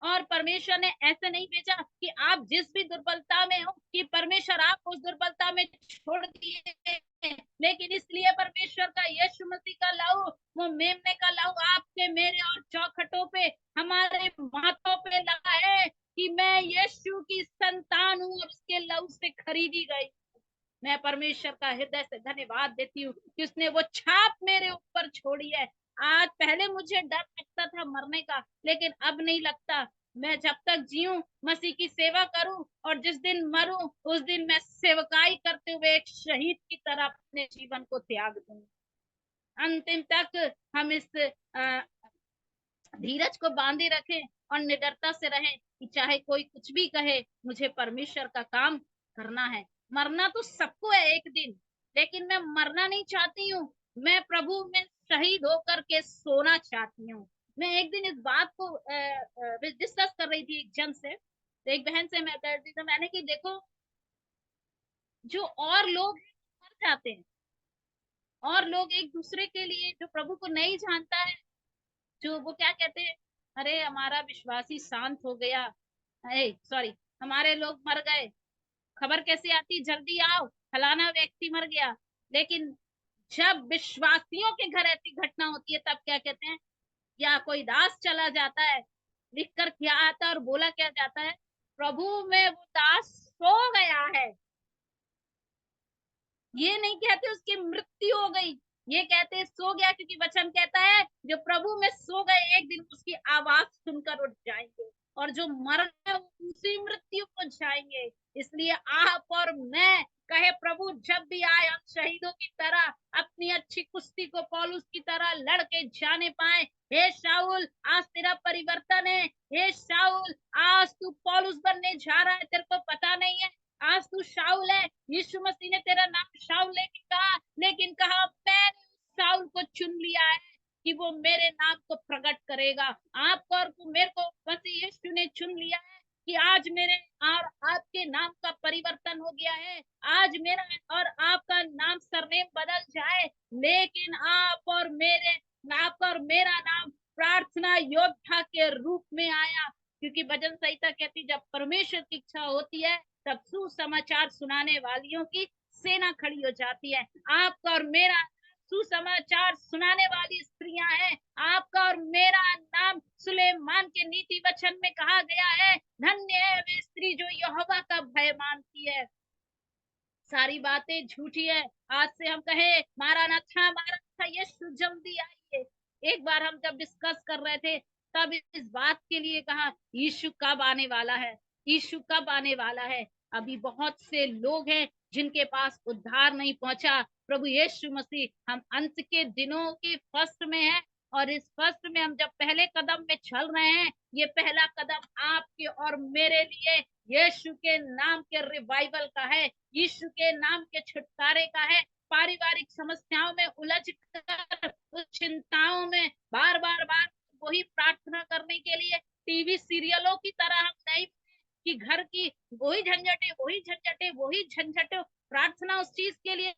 और परमेश्वर ने ऐसे नहीं भेजा कि आप जिस भी दुर्बलता में हो कि परमेश्वर आपको उस दुर्बलता में छोड़ दिए, लेकिन इसलिए परमेश्वर का यीशु मसीह का लहू, वो मेमने का लहू आपके मेरे और चौखटों पे, हमारे माथों पे लगा है कि मैं यीशु की संतान हूँ और उसके लहू से खरीदी गई। मैं परमेश्वर का हृदय से धन्यवाद देती हूँ कि उसने वो छाप मेरे ऊपर छोड़ी है। आज पहले मुझे डर लगता था मरने का, लेकिन अब नहीं लगता। मैं जब तक जीऊं मसीह की सेवा करूं और जिस दिन मरूं उस दिन मैं सेवकाई करते हुए एक शहीद की तरह अपने जीवन को त्याग दूं। अंतिम तक हम इस धीरज को बांधे रखें और निडरता से रहें कि चाहे कोई कुछ भी कहे, मुझे परमेश्वर का काम करना है। मरना तो सबको है एक दिन, लेकिन मैं मरना नहीं चाहती हूँ, मैं प्रभु में शहीद होकर के सोना चाहती हूँ। मैं एक दिन इस बात को डिस्कस कर रही थी एक जन से, तो एक बहन से मैं कर रही थी, मैंने कि देखो, जो और लोग मर जाते हैं और लोग एक दूसरे के लिए, जो प्रभु को नहीं जानता है, जो वो क्या कहते हैं, अरे हमारा विश्वासी शांत हो गया, सॉरी, हमारे लोग मर गए, खबर कैसे आती, जल्दी आओ, फलाना व्यक्ति मर गया। लेकिन जब विश्वासियों के घर ऐसी घटना होती है तब क्या कहते हैं, या कोई दास चला जाता है, लिख कर क्या आता है और बोला क्या जाता है, प्रभु में वो दास सो गया है। ये नहीं कहते उसकी मृत्यु हो गई, ये कहते सो गया, क्योंकि वचन कहता है जो प्रभु में सो गए एक दिन उसकी आवाज सुनकर उठ जाएंगे, और जो मर गए उसी मृत्यु को जाएंगे। इसलिए आप और मैं कहे, प्रभु जब भी आए हम शहीदों की तरह अपनी अच्छी कुश्ती को पौलुस की तरह लड़के जाने पाए। हे शाऊल, आज तेरा परिवर्तन है। हे शाऊल, आज तू पौलुस बनने जा रहा है, तेरे को पता नहीं है, आज तू शाऊल है। यीशु मसीह ने तेरा नाम शाऊल लेके कहा, लेकिन कहा मैंने उस शाऊल को चुन लिया है कि वो मेरे नाम को प्रकट करेगा। आपको और मेरे को मसीह यीशु ने चुन लिया है कि आज मेरे और आपके नाम का परिवर्तन हो गया है। आज मेरा और आपका नाम सरनेम बदल जाए, लेकिन आपका और मेरा नाम प्रार्थना योद्धा के रूप में आया, क्योंकि भजन संहिता कहती जब परमेश्वर की इच्छा होती है तब सुसमाचार सुनाने वालियों की सेना खड़ी हो जाती है। आपका और मेरा सुसमाचार सुनाने वाली स्त्रियां हैं। आपका और मेरा नाम सुलेमान के नीति वचन में कहा गया है, धन्य है वे स्त्री जो यहोवा का भय मानती है। सारी बातें झूठी है। आज से हम कहे मारा यीशु जल्दी आइए। एक बार हम जब डिस्कस कर रहे थे तब इस बात के लिए कहा यीशु कब आने वाला है, यीशु कब आने वाला है। अभी बहुत से लोग हैं जिनके पास उद्धार नहीं पहुंचा। प्रभु यीशु मसीह, हम अंत के दिनों के फर्स्ट में है, और इस फर्स्ट में हम जब पहले कदम में चल रहे हैं, ये पहला कदम आपके और मेरे लिए यीशु के नाम के रिवाइवल का है, यीशु के नाम के छुटकारे का है। पारिवारिक समस्याओं में उलझ कर, उस चिंताओं में बार बार वही प्रार्थना करने के लिए टीवी सीरियलों की तरह हम नहीं कि घर की वही झंझटे, वही झंझटे, वही झंझटे, प्रार्थना तड़पना उस चीज के लिए,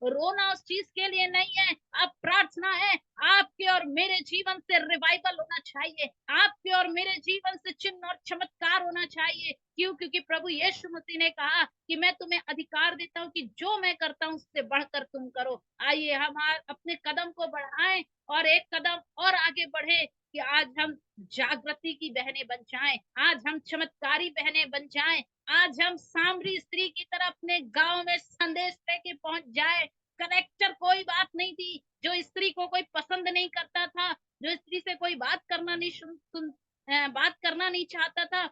रोना उस चीज के लिए नहीं है। अब प्रार्थना है आपके और मेरे जीवन से रिवाइवल होना चाहिए, आपके और मेरे जीवन से चिन्ह और चमत्कार होना चाहिए। क्यों? क्योंकि प्रभु यीशु मसीह ने कहा कि मैं तुम्हें अधिकार देता हूं कि जो मैं करता हूं उससे बढ़कर तुम करो। आइए हम अपने कदम को बढ़ाएं और एक कदम और आगे बढ़े कि आज हम जागृति की बहनें बन जाएं, आज हम चमत्कारी बहनें बन जाएं, आज हम सामरी स्त्री की तरह अपने गांव में संदेश लेके पहुंच जाए। करेक्टर कोई बात नहीं थी, जो स्त्री को कोई पसंद नहीं करता था, जो स्त्री से कोई बात करना नहीं बात करना नहीं चाहता था।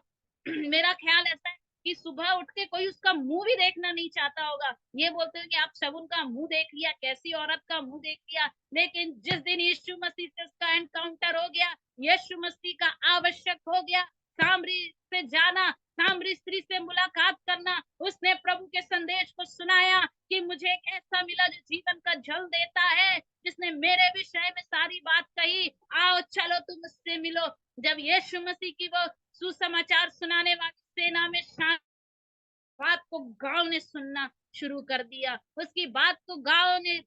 मेरा ख्याल ऐसा है कि सुबह उठ के कोई उसका मुंह भी देखना नहीं चाहता होगा। ये बोलते हैं कि आप शगुन का मुंह देख लिया, कैसी औरत का मुंह देख लिया। लेकिन जिस दिन यीशु मसीह से उसका एनकाउंटर हो गया, यीशु मसीह का आवश्यक हो गया सामरी से जाना, सामरी स्त्री से मुलाकात करना, उसने प्रभु के संदेश को सुनाया कि मुझे एक ऐसा मिला जो जीवन का जल देता है, जिसने मेरे विषय में सारी बात कही, आओ चलो तुम उससे मिलो। जब यीशु मसीह की वो सुसमाचार सुनाने वाली सेना में बात को गांव ने सुनना शुरू कर दिया, उसकी बात को गांव ने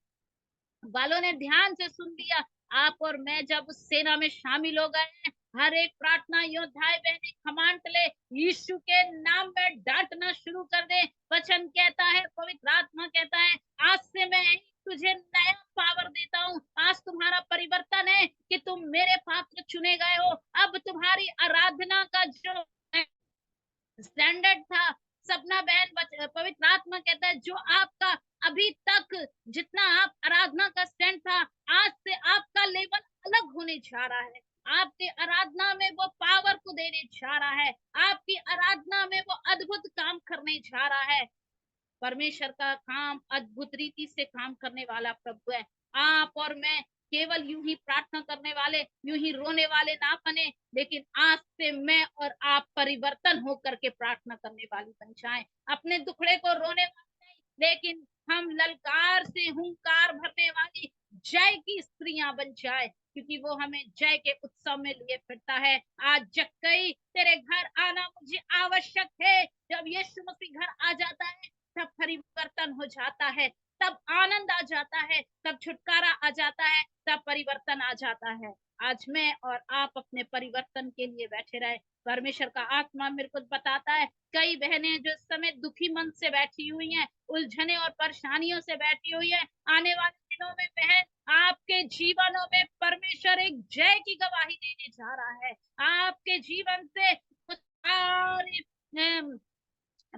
वालों ने ध्यान से सुन लिया। आप और मैं जब उस सेना में शामिल हो गए, हर एक प्रार्थना योद्धाएं बहनें कमांड ले, यीशु के नाम में डांटना शुरू कर दे। वचन कहता है, पवित्र आत्मा कहता है, आज से मैं तुझे नया पावर देता हूँ। आज तुम्हारा परिवर्तन है कि तुम मेरे पात्र चुने गए हो। अब तुम्हारी आराधना का जो स्टैंडर्ड था, सपना बहन पवित्र आत्मा कहता है, जो आपका अभी तक जितना आप आराधना का स्टैंड था, आज से आपका लेवल अलग होने जा रहा है। आपकी आराधना में वो पावर को देने जा रहा है, आपकी आराधना में वो अद्भुत काम करने जा रहा है। परमेश्वर का काम अद्भुत रीति से काम करने वाला प्रभु है। आप और मैं केवल यूं ही प्रार्थना करने वाले, यूं ही रोने वाले ना बने, लेकिन आज से मैं और आप परिवर्तन होकर के प्रार्थना करने वाली बन जाएं। अपने दुखड़े को रोने वाले नहीं, लेकिन हम ललकार से हुंकार भरने वाली जय की स्त्रियां बन जाए, क्योंकि वो हमें जय के उत्सव में लिए फिरता है। आज जक्कई तेरे घर आना मुझे आवश्यक है। जब यीशु मसीह घर आ जाता है तब परिवर्तन हो जाता है, तब आनंद आ जाता है, तब छुटकारा आ जाता है, तब परिवर्तन आ जाता है। आज मैं और आप अपने परिवर्तन के लिए बैठे रहे। परमेश्वर का आत्मा मेरे को बताता है, कई बहनें जो इस समय दुखी मन से बैठी हुई हैं, उलझने और परेशानियों से बैठी हुई हैं, आने वाले दिनों में बहन आपके जीवनों में परमेश्वर एक जय की गवाही देने जा रहा है। आपके जीवन से सारी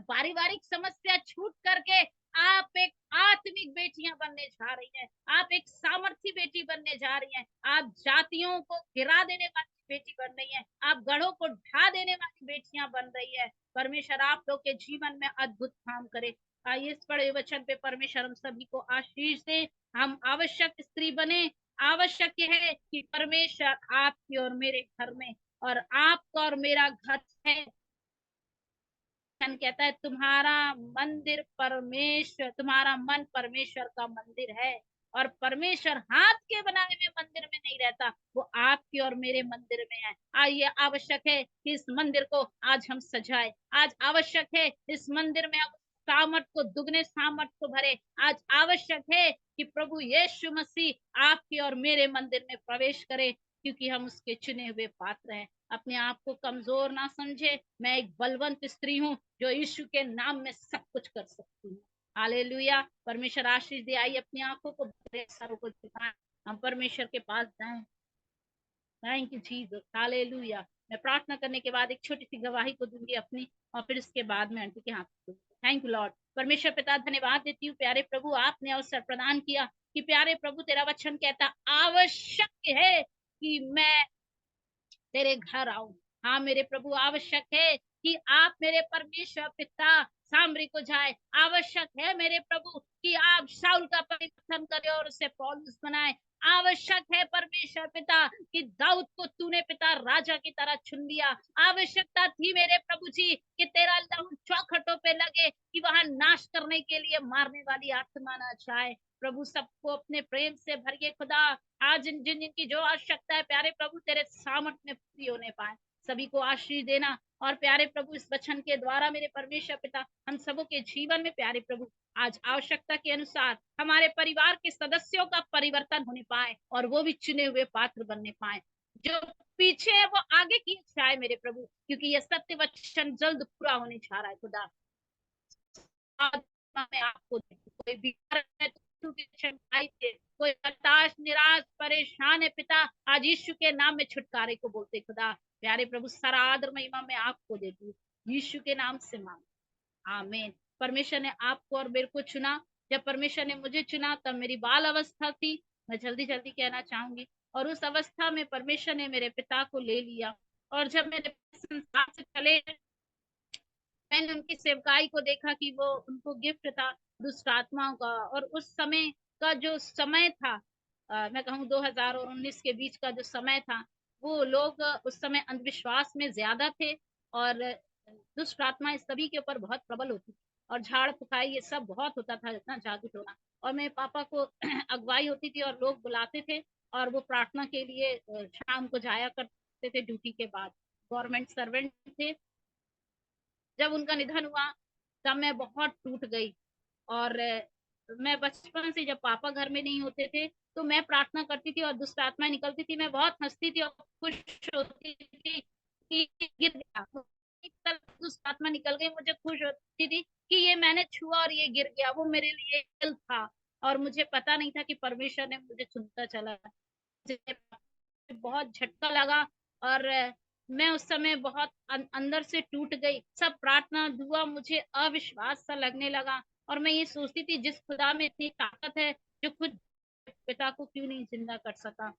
पारिवारिक समस्या छूट करके आप एक आत्मिक बेटियां बनने जा रही हैं, आप एक सामर्थी बेटी बनने जा रही हैं, आप जातियों को गिरा देने वाली बेटी बन रही हैं, आप गढ़ों को ढा देने वाली बेटियां बन रही है। परमेश्वर आप लोग के जीवन में अद्भुत काम करे। आइए इस बड़े वचन पे परमेश्वर हम सभी को आशीष दे। हम आवश्यक स्त्री बने। आवश्यक है कि परमेश्वर आपके और मेरे घर में, और आपका और मेरा घर है, कहता है तुम्हारा मंदिर परमेश्वर, तुम्हारा मन परमेश्वर का मंदिर है, और परमेश्वर हाथ के बनाए हुए मंदिर में नहीं रहता, वो आपके और मेरे मंदिर में है। आइए आवश्यक है कि इस मंदिर को आज हम सजाए। आज आवश्यक है इस मंदिर में हम सामर्थ को, दुगने सामर्थ को भरे। आज आवश्यक है कि प्रभु यीशु मसीह आपके और मेरे मंदिर में प्रवेश करे, क्योंकि हम उसके चुने हुए पात्र हैं। अपने आप को कमजोर ना समझे। मैं एक बलवंत स्त्री हूँ जो यीशु के नाम में सब कुछ कर सकती हूँ। हालेलुया। परमेश्वर आशीष दे। आई अपनी आंखों को सरों को दिखाएं, हम परमेश्वर के पास जाएं। Thank you Jesus. हालेलुया। मैं प्रार्थना करने के बाद एक छोटी सी गवाही को दूंगी अपनी, और फिर उसके बाद में आंटी के हाथ दूंगी। Thank you Lord. परमेश्वर पिता धन्यवाद देती हूँ प्यारे प्रभु, आपने अवसर प्रदान किया कि प्यारे प्रभु तेरा वचन कहता आवश्यक है कि मैं तेरे घर आऊं। हाँ मेरे प्रभु, आवश्यक है कि आप मेरे परमेश्वर पिता सामरी को जाए। आवश्यक है मेरे प्रभु कि आप शाऊल का परिवर्तन करें और उसे पौलुस बनाए। आवश्यक है परमेश्वर पिता कि दाऊद को तूने पिता राजा की तरह चुन लिया। आवश्यकता थी मेरे प्रभु जी कि तेरा लहू चौखटों पे लगे, कि वहां नाश करने के लिए मारने वाली आत्मा ना जाए। प्रभु सबको अपने प्रेम से भरिए खुदा। आज जिन जिनकी जो आवश्यकता है प्यारे प्रभु तेरे सामर्थ में पूरी होने पाए। सभी को आशीष देना। और प्यारे प्रभु, इस वचन के द्वारा मेरे परमेश्वर पिता हम सबों के जीवन में प्यारे प्रभु आज आवश्यकता के अनुसार हमारे परिवार के सदस्यों का परिवर्तन होने पाए और वो भी चुने हुए पात्र बनने पाए। जो पीछे है वो आगे की इच्छा है मेरे प्रभु, क्योंकि यह सत्य वचन जल्द पूरा होने जा रहा है। खुदा मैं आपको कोई बीमार है तो कोई हताश निराश परेशान है पिता, आज यीशु के नाम में छुटकारे को बोलते खुदा। प्यारे प्रभु सारा आदर महिमा मैं आपको देती हूँ, यीशु के नाम से मांग, आमीन। परमेश्वर ने आपको और मेरे को चुना। जब परमेश्वर ने मुझे चुना तब मेरी बाल अवस्था थी, मैं जल्दी जल्दी कहना चाहूंगी, और उस अवस्था में परमेश्वर ने मेरे पिता को ले लिया। और जब मेरे संसार से चले, मैंने उनकी सेवकाई को देखा कि वो उनको गिफ्ट था दुष्ट आत्माओं का। और उस समय का जो समय था, मैं कहूँ 2000 और 19 के बीच का जो समय था, वो लोग उस समय अंधविश्वास में ज्यादा थे और दुष्ट आत्माएं सभी के ऊपर बहुत प्रबल होती थी और झाड़ फुकाई ये सब बहुत होता था, इतना जागृत होना। और मेरे पापा को अगुवाई होती थी और लोग बुलाते थे और वो प्रार्थना के लिए शाम को जाया करते थे ड्यूटी के बाद। गवर्नमेंट सर्वेंट थे। जब उनका निधन हुआ तब मैं बहुत टूट गई। और मैं बचपन से जब पापा घर में नहीं होते थे तो मैं प्रार्थना करती थी और दुष्ट आत्माएं निकलती थी, मैं बहुत हंसती थी और खुश होती थी कि गिर गया। एक तरफ दुष्ट आत्मा निकल गई, मुझे खुश होती थी कि ये मैंने छुआ और ये गिर गया, वो मेरे लिए खेल था। और मुझे पता नहीं था कि परमेश्वर ने मुझे चुनता चला। मुझे बहुत झटका लगा और मैं उस समय बहुत अंदर से टूट गई। सब प्रार्थना दुआ मुझे अविश्वास सा लगने लगा और मैं ये सोचती थी जिस खुदा में इतनी ताकत है जो खुद पिता को क्यों नहीं जिंदा कर सका।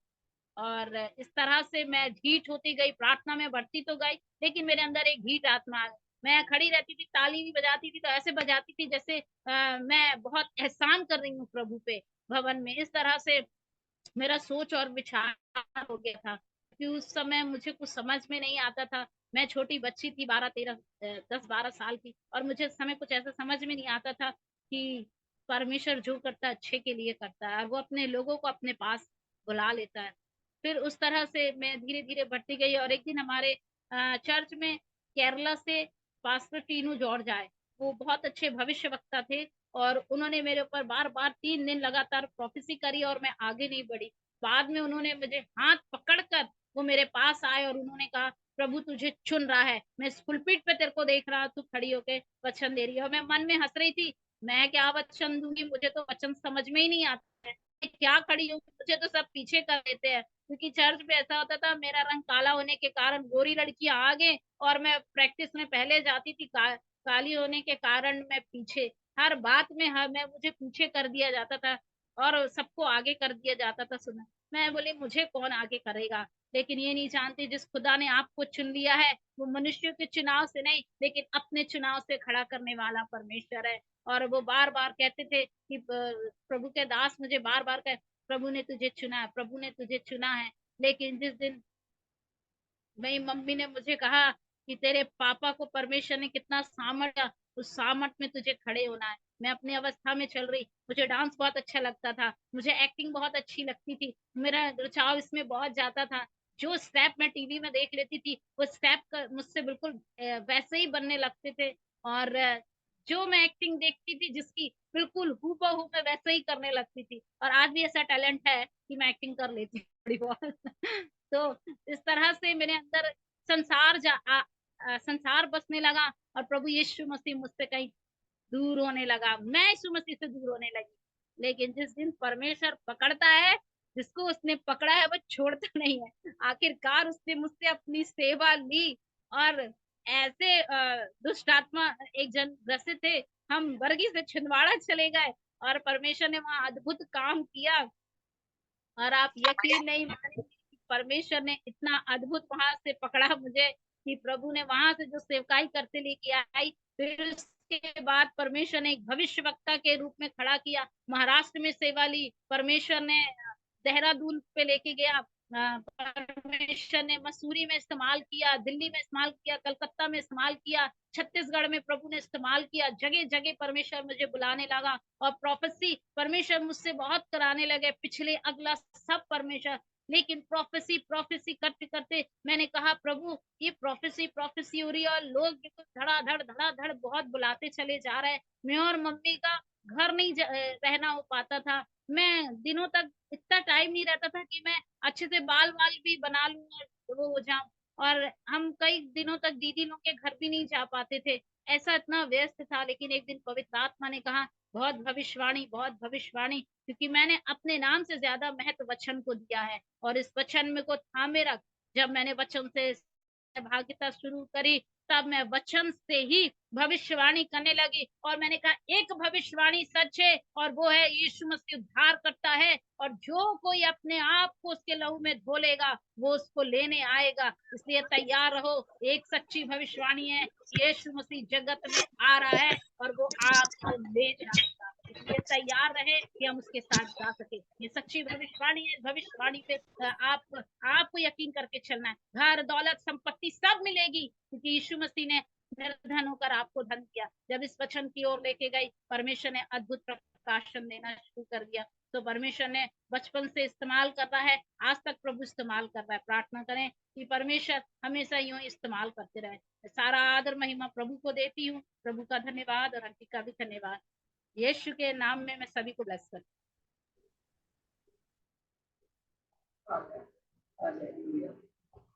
और इस तरह से मैं ढीठ होती गई, प्रार्थना में बढ़ती तो गई लेकिन मेरे अंदर एक ढीठ आत्मा आ गई। मैं खड़ी रहती थी, ताली भी बजाती थी तो ऐसे बजाती थी जैसे मैं बहुत एहसान कर रही हूँ प्रभु पे भवन में। इस तरह से मेरा सोच और विचार हो गया था कि उस समय मुझे कुछ समझ में नहीं आता था। मैं छोटी बच्ची थी, 10-12 साल की, और मुझे उस समय कुछ ऐसा समझ में नहीं आता था कि परमेश्वर जो करता है अच्छे के लिए करता है और वो अपने लोगों को अपने पास बुला लेता है। फिर उस तरह से मैं धीरे धीरे बढ़ती गई और एक दिन हमारे चर्च में केरला से पास्टर टीनू जॉर्ज आए। वो बहुत अच्छे भविष्य वक्ता थे और उन्होंने मेरे ऊपर बार बार 3 दिन लगातार प्रोफेसी करी और मैं आगे नहीं बढ़ी। बाद में उन्होंने मुझे हाथ पकड़कर वो मेरे पास आए और उन्होंने कहा, प्रभु तुझे चुन रहा है, मैं इस पुलपिट पे तेरे को देख रहा, तू खड़ी होके वचन दे रही है। और मैं मन में हंस रही थी, मैं क्या वचन दूंगी, मुझे तो वचन समझ में ही नहीं आता है, मैं क्या खड़ी हूँ, मुझे तो सब पीछे कर देते हैं। क्योंकि चर्च में ऐसा होता था, मेरा रंग काला होने के कारण गोरी लड़कियां आगे और मैं प्रैक्टिस में पहले जाती थी, काली होने के कारण मैं पीछे। हर बात में मैं मुझे पीछे कर दिया जाता था और सबको आगे कर दिया जाता था। सुना, मैं बोली मुझे कौन आगे करेगा। लेकिन ये नहीं जानती जिस खुदा ने आपको चुन लिया है वो मनुष्य के चुनाव से नहीं लेकिन अपने चुनाव से खड़ा करने वाला परमेश्वर है। और वो बार बार कहते थे कि प्रभु के दास मुझे बार बार कह, प्रभु ने तुझे चुना है, प्रभु ने तुझे चुना है। लेकिन जिस दिन मेरी मम्मी ने मुझे कहा कि तेरे पापा को परमेश्वर ने कितना सामर्थ्य, उस सामर्थ में तुझे खड़े होना है। मैं अपनी अवस्था में चल रही, मुझे डांस बहुत अच्छा लगता था, मुझे एक्टिंग बहुत अच्छी लगती थी, मेरा रुझाव इसमें बहुत ज्यादा था। जो स्टेप मैं टीवी में देख लेती थी वो स्टेप मुझसे बिल्कुल वैसे ही बनने लगते थे। और जो मैं एक्टिंग देखती थी जिसकी बिल्कुल हूबहू मैं वैसे ही करने लगती थी। और आज भी ऐसा टैलेंट है कि मैं एक्टिंग कर लेती हूँ थोड़ी बहुत। तो इस तरह से मेरे अंदर संसार बसने लगा और प्रभु यीशु मसीह मुझसे कहीं दूर होने लगा, मैं यीशु मसीह से दूर होने लगी। लेकिन जिस दिन परमेश्वर पकड़ता है, जिसको उसने पकड़ा है वो छोड़ता नहीं है। आखिरकार उसने मुझसे अपनी सेवा ली और ऐसे दुष्ट आत्मा एक जन ग्रसित थे, हम बरगी से छिंदवाड़ा चले गए और परमेश्वर ने वहां अद्भुत काम किया। और आप यकीन नहीं मानेंगे कि परमेश्वर ने इतना अद्भुत वहां से पकड़ा मुझे कि प्रभु ने वहां से जो सेवकाई करते लेके आई, फिर उसके बाद परमेश्वर ने एक भविष्य वक्ता के रूप में खड़ा किया, महाराष्ट्र में सेवा ली, परमेश्वर ने देहरादून पे लेके गया, परमेश्वर ने मसूरी में इस्तेमाल किया, दिल्ली में इस्तेमाल किया, कलकत्ता में इस्तेमाल किया, छत्तीसगढ़ में प्रभु ने इस्तेमाल किया। जगह जगह परमेश्वर मुझे बुलाने लगा और प्रोफेसी परमेश्वर मुझसे बहुत कराने लगे। पिछले अगला सब परमेश्वर लेकिन प्रोफेसी प्रोफेसी करते करते मैंने कहा प्रभु ये प्रोफेसी हो रही है और लोग धड़ाधड़ बहुत बुलाते चले जा रहे हैं। मैं और मम्मी का घर नहीं रहना हो पाता था। मैं दिनों तक इतना टाइम नहीं रहता था कि मैं अच्छे से बाल वाल भी बना लूं और वो हो जाऊं। और हम कई दिनों तक दीदी लोग के घर भी नहीं जा पाते थे, ऐसा इतना व्यस्त था। लेकिन एक दिन पवित्र आत्मा ने कहा बहुत भविष्यवाणी, क्योंकि मैंने अपने नाम से ज्यादा महत्व वचन को दिया है और इस वचन में को थामे रख। जब मैंने वचन से सहभागिता शुरू करी तब मैं वचन से ही भविष्यवाणी करने लगी और मैंने कहा एक भविष्यवाणी सच है और वो है यीशु मसीह उद्धार करता है और जो कोई अपने आप को उसके लहू में धो लेगा वो उसको लेने आएगा। इसलिए तैयार रहो, एक सच्ची भविष्यवाणी है, यीशु मसीह जगत में आ रहा है और वो आपको ले जाएगा। इसलिए तैयार रहे कि हम उसके साथ जा सके। ये सच्ची भविष्यवाणी है। भविष्यवाणी पे आपको यकीन करके चलना है। घर दौलत संपत्ति सब मिलेगी क्योंकि यीशु मसीह ने निर्धन होकर आपको धन दिया। जब इस वचन की ओर लेके गई परमेश्वर ने अद्भुत प्रकाशन देना शुरू कर दिया। तो परमेश्वर ने बचपन से इस्तेमाल कर रहा है, आज तक प्रभु इस्तेमाल कर रहा है। प्रार्थना करें कि परमेश्वर हमेशा यूं इस्तेमाल करते रहे। सारा आदर महिमा प्रभु को देती हूँ। प्रभु का धन्यवाद और आंटी का भी धन्यवाद। यीशु के नाम में मैं सभी को ब्लेस करती हूँ।